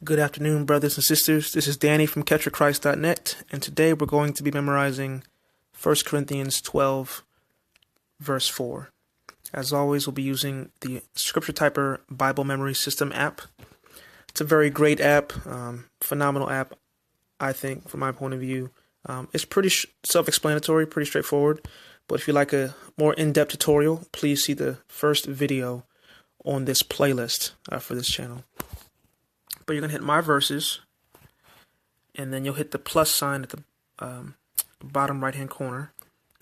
Good afternoon, brothers and sisters. This is Danny from CatchForChrist.net, and today we're going to be memorizing 1 Corinthians 12, verse 4. As always, we'll be using the Scripture Typer Bible Memory System app. It's a very great app, phenomenal app, I think, from my point of view. It's pretty self-explanatory, pretty straightforward, but if you like a more in-depth tutorial, please see the first video on this playlist for this channel. But you're going to hit My Verses, and then you'll hit the plus sign at the bottom right-hand corner.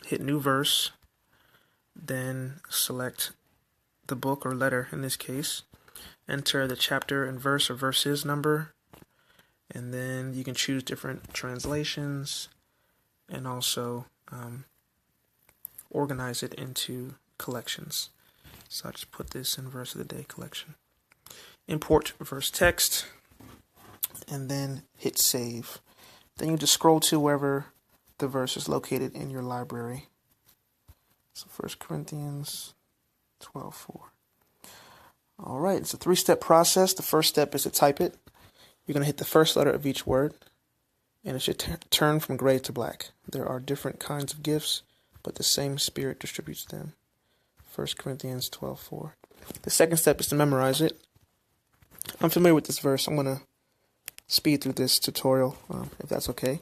Hit New Verse, then select the book or letter in this case. Enter the chapter and verse or verses number, and then you can choose different translations and also organize it into collections. So I'll just put this in Verse of the Day collection. Import verse text, and then hit save. Then you just scroll to wherever the verse is located in your library. So 1 Corinthians 12:4. All right, it's a three-step process. The first step is to type it. You're going to hit the first letter of each word, and it should turn from gray to black. There are different kinds of gifts, but the same Spirit distributes them. 1 Corinthians 12:4. The second step is to memorize it. I'm familiar with this verse. I'm going to speed through this tutorial, if that's okay.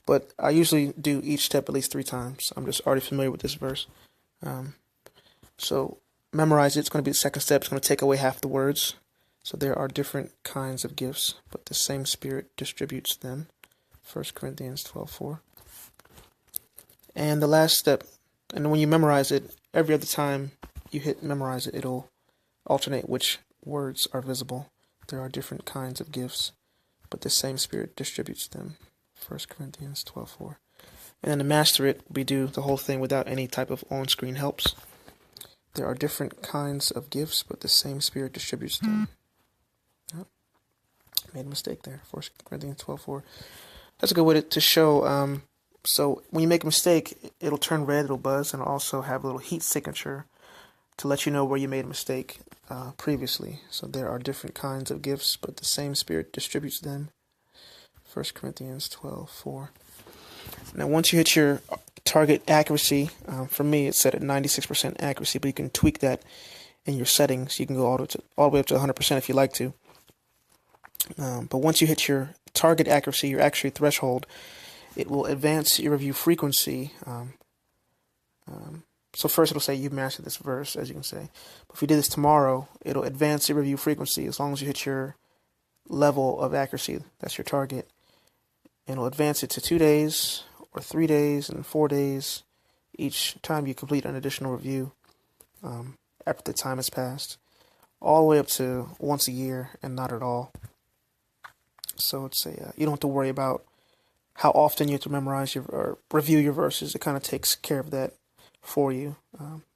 But I usually do each step at least 3 times. I'm just already familiar with this verse. So memorize it. It's going to be the second step. It's going to take away half the words. So there are different kinds of gifts, but the same Spirit distributes them. 1 Corinthians 12:4. And the last step, and when you memorize it, every other time you hit memorize it, it'll alternate which words are visible. There are different kinds of gifts, but the same Spirit distributes them. 1 Corinthians 12:4. And then to master it, we do the whole thing without any type of on-screen helps. There are different kinds of gifts, but the same Spirit distributes them. Yep. Made a mistake there. 1 Corinthians 12:4. That's a good way to show. So when you make a mistake, it'll turn red, it'll buzz, and it'll also have a little heat signature to let you know where you made a mistake previously. So there are different kinds of gifts, but the same Spirit distributes them. 1 Corinthians 12:4. Now, once you hit your target accuracy, for me, it's set at 96% accuracy, but you can tweak that in your settings. You can go all the way up to 100% if you like to. But once you hit your target accuracy, your accuracy threshold, it will advance your review frequency. So first it'll say you've mastered this verse, as you can say. But if you did this tomorrow, it'll advance your review frequency as long as you hit your level of accuracy. That's your target. And it'll advance it to 2 days or 3 days and 4 days each time you complete an additional review after the time has passed. All the way up to once a year and not at all. So it's you don't have to worry about how often you have to memorize or review your verses. It kind of takes care of that for you.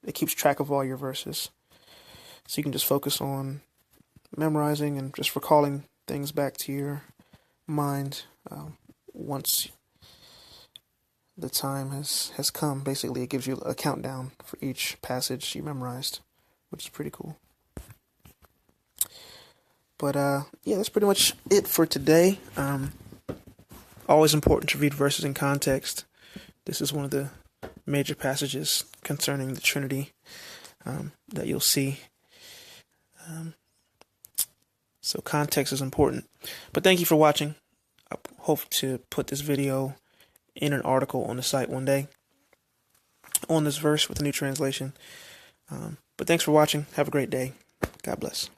It keeps track of all your verses. So you can just focus on memorizing and just recalling things back to your mind once the time has come. Basically, it gives you a countdown for each passage you memorized, which is pretty cool. But yeah, that's pretty much it for today. Always important to read verses in context. This is one of the major passages concerning the Trinity that you'll see. So context is important. But thank you for watching. I hope to put this video in an article on the site one day on this verse with a new translation. But thanks for watching. Have a great day. God bless.